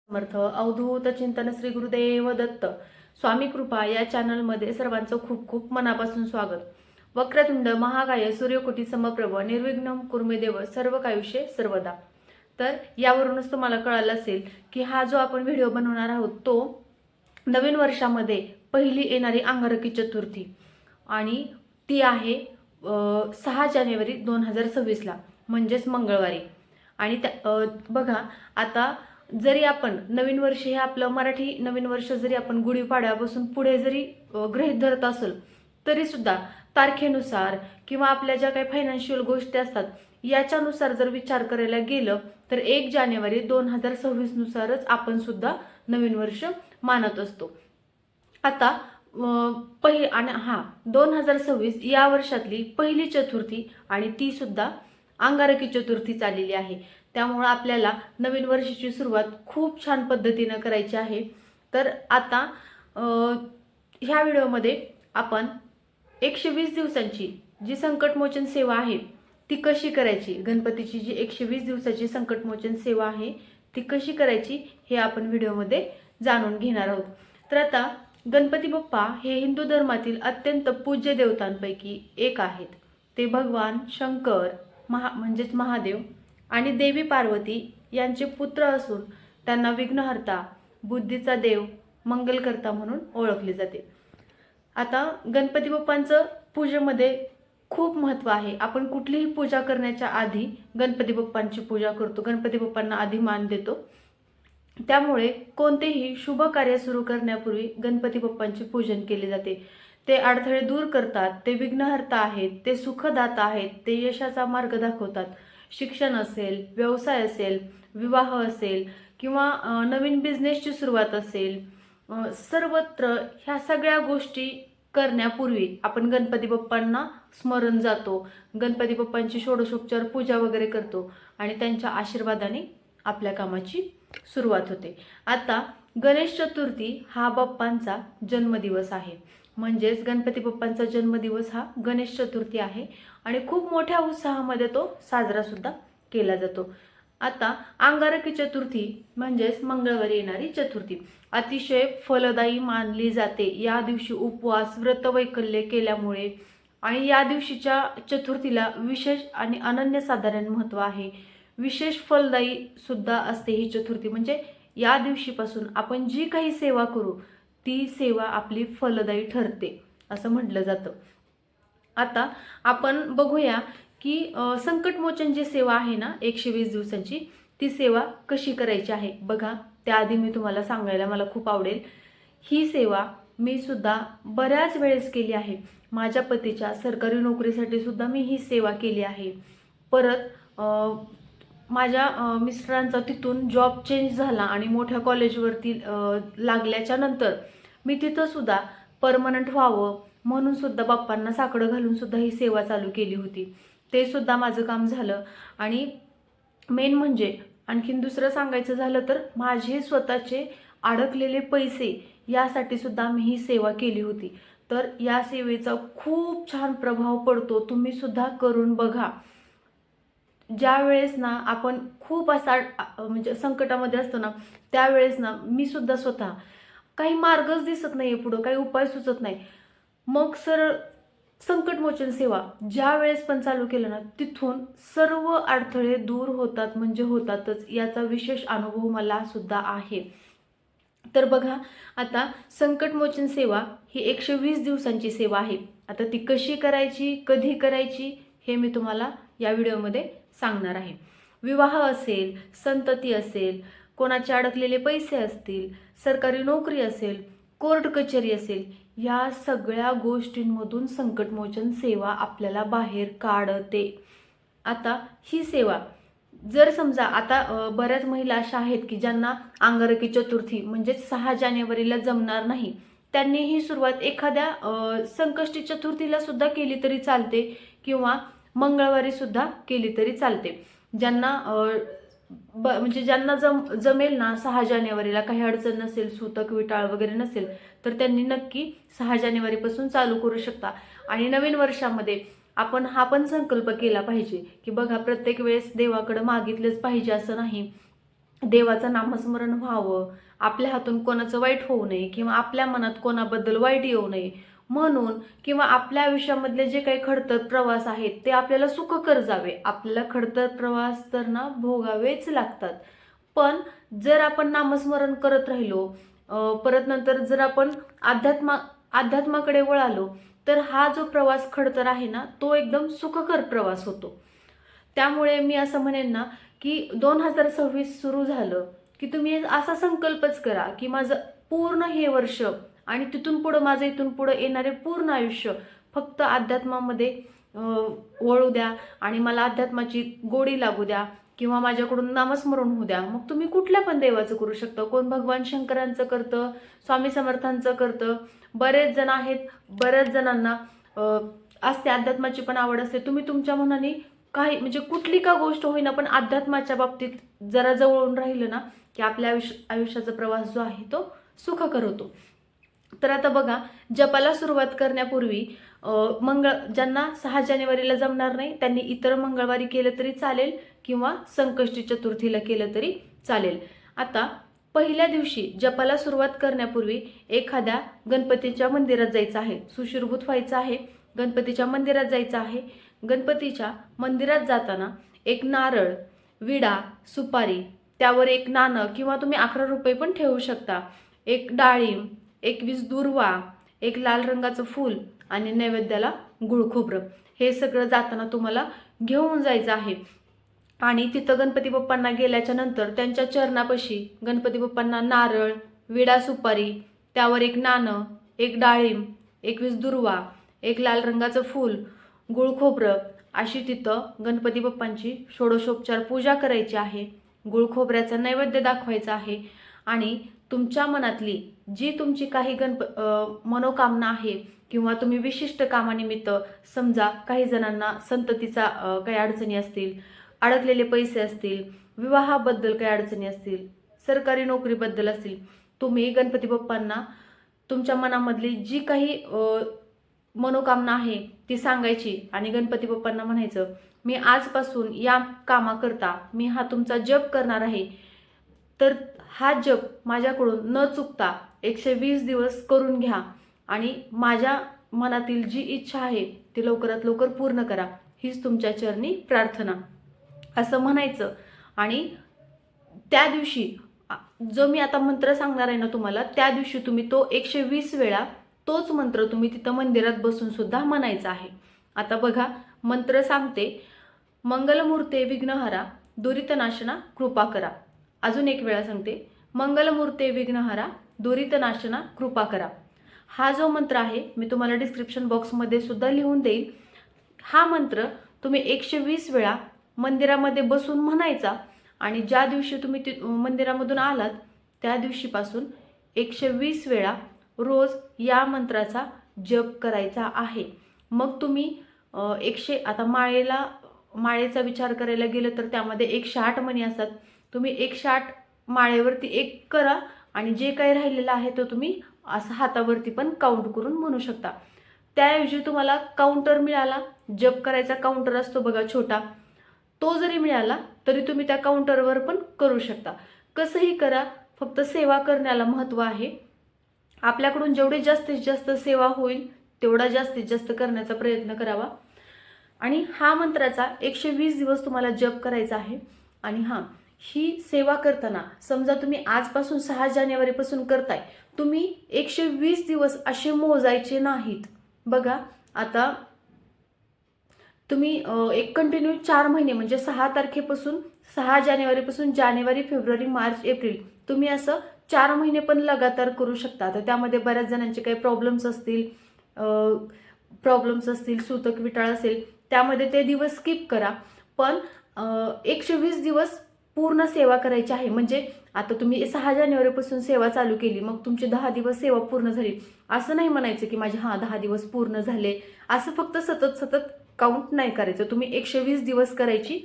समर्थ अवधूत चिंतन श्री गुरुदेव दत्त स्वामी कृपा या चॅनलमध्ये सर्वांचं खूप खूप मनापासून स्वागत. वक्रतुंड महाकाय सूर्यकोटी समप्रभ निर्विघ्नं कुर्मे देव सर्व कायुष्ये सर्वदा. तर यावरूनच तुम्हाला कळालं असेल की हा जो आपण व्हिडिओ बनवणार आहोत तो नवीन वर्षामध्ये पहिली येणारी अंगारकी चतुर्थी आणि ती आहे 6 जानेवारी 2026 म्हणजेच मंगळवारी. आणि बघा आता जरी आपण नवीन वर्ष हे आपलं मराठी नवीन वर्ष जरी आपण गुढीपाडव्यापासून पुढे जरी गृहीत धरत असेल तरी सुद्धा तारखेनुसार किंवा आपल्या ज्या काही फायनान्शियल गोष्टी असतात याच्यानुसार जर विचार करायला गेलं तर 1 जानेवारी 2026 नुसारच आपण सुद्धा नवीन वर्ष मानत असतो. आता आणि 2026 या वर्षातली पहिली चतुर्थी आणि ती सुद्धा अंगारकी चतुर्थी चाललेली आहे. त्यामुळे आपल्याला नवीन वर्षाची सुरुवात खूप छान पद्धतीने करायची आहे. तर आता ह्या व्हिडिओमध्ये आपण 120 दिवसांची जी संकटमोचन सेवा आहे ती कशी करायची, गणपतीची जी 120 दिवसाची संकटमोचन सेवा आहे ती कशी करायची हे आपण व्हिडिओमध्ये जाणून घेणार आहोत. तर आता गणपती बाप्पा हे हिंदू धर्मातील अत्यंत पूज्य देवतांपैकी एक आहेत. ते भगवान शंकर म्हणजेच महादेव आणि देवी पार्वती यांचे पुत्र असून त्यांना विघ्नहर्ता, बुद्धीचा देव, मंगलकर्ता म्हणून ओळखले जाते. आता गणपती बाप्पांचं पूजेमध्ये खूप महत्त्व आहे. आपण कुठलीही पूजा करण्याच्या आधी गणपती बाप्पांची पूजा करतो, गणपती बाप्पांना आधी मान देतो. त्यामुळे कोणतेही शुभ कार्य सुरू करण्यापूर्वी गणपती बाप्पांचे पूजन केले जाते. ते अडथळे दूर करतात, ते विघ्नहर्ता आहेत, ते सुखदाता आहेत, ते यशाचा मार्ग दाखवतात. शिक्षण असेल, व्यवसाय असेल, विवाह असेल किंवा नवीन बिझनेसची सुरुवात असेल, सर्वत्र ह्या सगळ्या गोष्टी करण्यापूर्वी आपण गणपती बाप्पांना स्मरण जातो, गणपती बाप्पांची षोडशोपचार पूजा वगैरे करतो आणि त्यांच्या आशीर्वादाने आपल्या कामाची सुरुवात होते. आता गणेश चतुर्थी हा बाप्पांचा जन्मदिवस आहे. म्हणजेच गणपती बाप्पांचा जन्मदिवस हा गणेश चतुर्थी आहे आणि खूप मोठ्या उत्साहामध्ये तो साजरा सुद्धा केला जातो. आता अंगारकी चतुर्थी म्हणजेच मंगळवारी येणारी चतुर्थी अतिशय फलदायी मानली जाते. या दिवशी उपवास, व्रतवैकल्य केल्यामुळे आणि या दिवशीच्या चतुर्थीला विशेष आणि अनन्यसाधारण महत्त्व आहे. विशेष फलदायी सुद्धा असते ही चतुर्थी. म्हणजे या दिवशीपासून आपण जी काही सेवा करू ती सेवा आपली फलदायी ठरते असं म्हटलं जातं. आता आपण बघूया की संकटमोचन जी सेवा आहे ना 120 दिवसांची ती सेवा कशी करायची आहे. बघा त्याआधी मी तुम्हाला सांगायला मला खूप आवडेल, ही सेवा मी सुद्धा बऱ्याच वेळेस केली आहे. माझ्या पतीच्या सरकारी नोकरीसाठी सुद्धा मी ही सेवा केली आहे. परत माझ्या मिस्टरांचा तिथून जॉब चेंज झाला आणि मोठ्या कॉलेजवरती लागल्याच्या नंतर मी तिथं सुद्धा परमनंट व्हावं म्हणून सुद्धा बाप्पांना साकडं घालून सुद्धा ही सेवा चालू केली होती. ते सुद्धा माझं काम झालं. आणि मेन म्हणजे आणखीन दुसरं सांगायचं झालं तर माझे स्वतःचे अडकलेले पैसे यासाठी सुद्धा मी ही सेवा केली होती. तर या सेवेचा खूप छान प्रभाव पडतो. तुम्ही सुद्धा करून बघा. ज्या वेळेस ना आपण खूप असा म्हणजे संकटामध्ये असतो ना त्यावेळेस ना मी सुद्धा स्वतः काही मार्गच दिसत नाहीये, पुढं काही उपाय सुचत नाही, मग सरळ संकटमोचन सेवा ज्या वेळेस पण चालू केलं ना तिथून सर्व अडथळे दूर होतात. म्हणजे होतातच. याचा विशेष अनुभव मला सुद्धा आहे. तर बघा आता संकटमोचन सेवा ही 120 दिवसांची सेवा आहे. आता ती कशी करायची, कधी करायची हे मी तुम्हाला या व्हिडिओमध्ये सांगणार आहे. विवाह असेल, संतती असेल, कोणाचे अडकलेले पैसे असतील, सरकारी नोकरी असेल, कोर्ट कचेरी असेल, या सगळ्या गोष्टींमधून संकटमोचन सेवा आपल्याला बाहेर काढते. आता ही सेवा जर समजा आता बऱ्याच महिला अशा आहेत की ज्यांना अंगारकी चतुर्थी म्हणजे 6 जानेवारीला जमणार नाही, त्यांनी ही सुरुवात एखाद्या संकष्टी चतुर्थीला सुद्धा केली तरी चालते किंवा मंगळवारी सुद्धा केली तरी चालते. ज्यांना म्हणजे ज्यांना जमेल ना 6 जानेवारीला, काही अडचण नसेल, सूतक विटाळ वगैरे नसेल तर त्यांनी नक्की 6 जानेवारीपासून चालू करू शकता. आणि नवीन वर्षामध्ये आपण हा पण संकल्प केला पाहिजे की बघा प्रत्येक वेळेस देवाकडे मागितलेच पाहिजे असं नाही. देवाचं नामस्मरण व्हावं, आपल्या हातून कोणाचं वाईट होऊ नये किंवा आपल्या मनात कोणाबद्दल वाईट येऊ नये म्हणून, किंवा आपल्या आयुष्यामधले जे काही खडतर प्रवास आहेत ते आपल्याला सुखकर जावे. आपल्याला खडतर प्रवास तर ना भोगावेच लागतात. पण जर आपण नामस्मरण करत राहिलो, परत नंतर जर आपण अध्यात्माकडे वळालो, तर हा जो प्रवास खडतर आहे ना तो एकदम सुखकर प्रवास होतो. त्यामुळे मी असं म्हणेन ना की 2026 सुरू झालं की तुम्ही असा संकल्पच करा की माझं पूर्ण हे वर्ष आणि तिथून पुढं, माझं इथून पुढं येणारे पूर्ण आयुष्य फक्त अध्यात्मामध्ये वळू द्या आणि मला अध्यात्माची गोडी लागू द्या किंवा माझ्याकडून नामस्मरण होऊ द्या. मग तुम्ही कुठल्या पण देवाचं करू शकता. कोण भगवान शंकरांचं करतं, स्वामी समर्थांचं करतं. बरेच जण आहेत, बऱ्याच जणांना असते, अध्यात्माची पण आवड असते. तुम्ही तुमच्या मनाने काही म्हणजे कुठली का गोष्ट होईना पण अध्यात्माच्या बाबतीत जरा जवळून राहिलं ना की आपल्या आयुष्याचा प्रवास जो आहे तो सुखकर होतो. तर आता बघा, जपाला सुरुवात करण्यापूर्वी ज्यांना 6 जानेवारीला जमणार नाही त्यांनी इतर मंगळवारी केलं तरी चालेल किंवा संकष्टी चतुर्थीला केलं तरी चालेल. आता पहिल्या दिवशी जपाला सुरुवात करण्यापूर्वी एखाद्या गणपतीच्या मंदिरात जायचं आहे, सुशीर्भूत व्हायचं आहे, गणपतीच्या मंदिरात जायचं आहे. गणपतीच्या मंदिरात जाताना एक नारळ, विडा, सुपारी, त्यावर एक नाणं किंवा तुम्ही 11 रुपये पण ठेवू शकता, एक डाळिंब, 21 दुर्वा, एक लाल रंगाचं फूल आणि नैवेद्याला गुळ खोबरं, हे सगळं जाताना तुम्हाला घेऊन जायचं आहे. आणि तिथं गणपती बाप्पांना गेल्याच्या नंतर त्यांच्या चरणापाशी गणपती बाप्पांना नारळ, विडा, सुपारी, त्यावर एक नाणं, एक डाळिंब, 21 दुर्वा, एक लाल रंगाचं फूल, गुळ खोबरं अशी तिथं गणपती बाप्पांची षोडशोपचार पूजा करायची आहे. गुळ खोबऱ्याचा नैवेद्य दाखवायचा आहे आणि तुमच्या मनातली जी तुमची काही मनोकामना आहे किंवा तुम्ही विशिष्ट कामानिमित्त, समजा काही जणांना संततीचा काही अडचणी असतील, अडकलेले पैसे असतील, विवाहाबद्दल काही अडचणी असतील, सरकारी नोकरीबद्दल असतील, तुम्ही गणपती बाप्पांना तुमच्या मनामधली जी काही मनोकामना आहे ती सांगायची आणि गणपती बाप्पांना म्हणायचं, मी आजपासून या कामाकरता मी हा तुमचा जप करणार आहे, तर हा जप माझ्याकडून न चुकता 120 दिवस करून घ्या आणि माझ्या मनातील जी इच्छा आहे ती लवकरात लवकर पूर्ण करा, हीच तुमच्या चरणी प्रार्थना, असं म्हणायचं. आणि त्या दिवशी जो मी आता मंत्र सांगणार आहे ना तुम्हाला, त्या दिवशी तुम्ही तो 120 वेळा तोच मंत्र तुम्ही तिथं मंदिरात बसून सुद्धा म्हणायचा आहे. आता बघा, मंत्र सांगते. मंगलमूर्ते विघ्नहरा दुरितनाशना कृपा करा. अजून एक वेळा सांगते. मंगलमूर्ते विघ्नहरा दुरितनाशना कृपा करा. हा जो मंत्र आहे मी तुम्हाला डिस्क्रिप्शन बॉक्समध्ये सुद्धा लिहून देईल. हा मंत्र तुम्ही 120 वेळा मंदिरामध्ये बसून म्हणायचा आणि ज्या दिवशी तुम्ही मंदिरामधून आलात त्या दिवशीपासून 120 वेळा रोज या मंत्राचा जप करायचा आहे. मग तुम्ही आता माळेचा विचार करायला गेलं तर त्यामध्ये 108 मणी असतात. तुम्ही 108 माळेवरती एक करा आणि जे काही राहिलेलं आहे तो तुम्ही असं हातावरती पण काउंट करून म्हणू शकता. त्याऐवजी तुम्हाला काउंटर मिळाला, जप करायचा काउंटर असतो बघा छोटा, तो जरी मिळाला तरी तुम्ही त्या काउंटरवर पण करू शकता. कसंही करा, फक्त सेवा करण्याला महत्त्व आहे. आपल्याकडून जेवढी जास्तीत जास्त सेवा होईल तेवढा जास्तीत जास्त करण्याचा प्रयत्न करावा. आणि हा मंत्राचा 120 दिवस तुम्हाला जप करायचा आहे. आणि ही सेवा करताना समजा तुम्ही आजपासून 6 जानेवारीपासून करताय, तुम्ही 120 दिवस असे मोजायचे नाहीत. बघा, आता तुम्ही एक कंटिन्यू 4 महिने म्हणजे 6 तारखेपासून 6 जानेवारीपासून जानेवारी, फेब्रुवारी, मार्च, एप्रिल तुम्ही असं 4 महिने पण लगातार करू शकता. तर त्यामध्ये बऱ्याच जणांचे काही प्रॉब्लेम्स असतील, सूतक विटाळ असेल, त्यामध्ये ते दिवस स्किप करा. पण 120 दिवस पूर्ण सेवा करायची आहे. म्हणजे आता तुम्ही 6 जानेवारीपासून सेवा चालू केली, मग तुमची 10 दिवस सेवा पूर्ण झाली असं नाही म्हणायचं की माझे 10 दिवस पूर्ण झाले, असं फक्त सतत काउंट नाही करायचं. तुम्ही 120 दिवस करायची.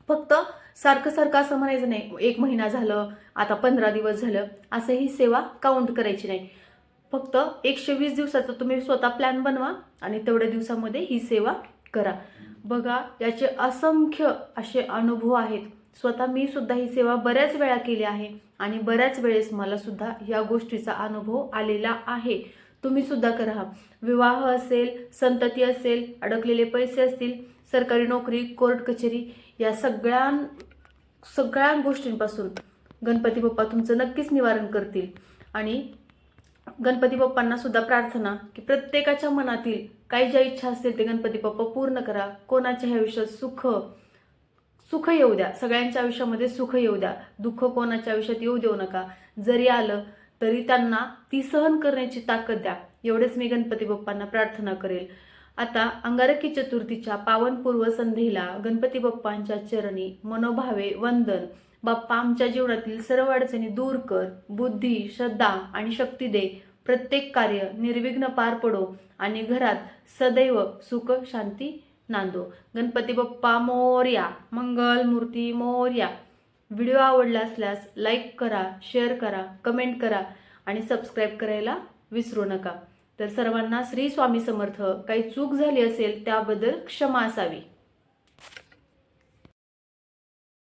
फक्त सारखं असं म्हणायचं नाही 1 महिना झालं, आता 15 दिवस झालं, असं ही सेवा काउंट करायची नाही. फक्त 120 दिवसाचा तुम्ही स्वतः प्लॅन बनवा आणि तेवढ्या दिवसामध्ये ही सेवा करा. बघा, याचे असंख्य असे अनुभव आहेत. स्वतः मी सुद्धा ही सेवा बऱ्याच वेळा केली आहे आणि बऱ्याच वेळेस मला सुद्धा या गोष्टीचा अनुभव आलेला आहे. तुम्ही सुद्धा करा. विवाह असेल, संतती असेल, अडकलेले पैसे असतील, सरकारी नोकरी, कोर्ट कचेरी, या सगळ्या गोष्टींपासून गणपती बाप्पा तुमचं नक्कीच निवारण करतील. आणि गणपती बाप्पांना सुद्धा प्रार्थना की प्रत्येकाच्या मनातील काही ज्या इच्छा असतील ते गणपती बाप्पा पूर्ण करा. कोणाच्या आयुष्यात सुख येऊ द्या, सगळ्यांच्या आयुष्यामध्ये सुख येऊ द्या. दुःख कोणाच्या आयुष्यात येऊ देऊ नका. जरी आलं तरी त्यांना ती सहन करण्याची ताकद द्या. एवढेच मी गणपती बाप्पांना प्रार्थना करेल. आता अंगारकी चतुर्थीच्या पावनपूर्व संध्येला गणपती बाप्पांच्या चरणी मनोभावे वंदन. बाप्पा, आमच्या जीवनातील सर्व अडचणी दूर कर, बुद्धी, श्रद्धा आणि शक्ती दे. प्रत्येक कार्य निर्विघ्न पार पडो आणि घरात सदैव सुख शांती नांदो. गणपती बाप्पा मोरया, मंगल मूर्ती मोरया. व्हिडिओ आवडला असल्यास लाईक करा, शेअर करा, कमेंट करा आणि सबस्क्राईब करायला विसरू नका. तर सर्वांना श्री स्वामी समर्थ. काही चूक झाली असेल त्याबद्दल क्षमा असावी.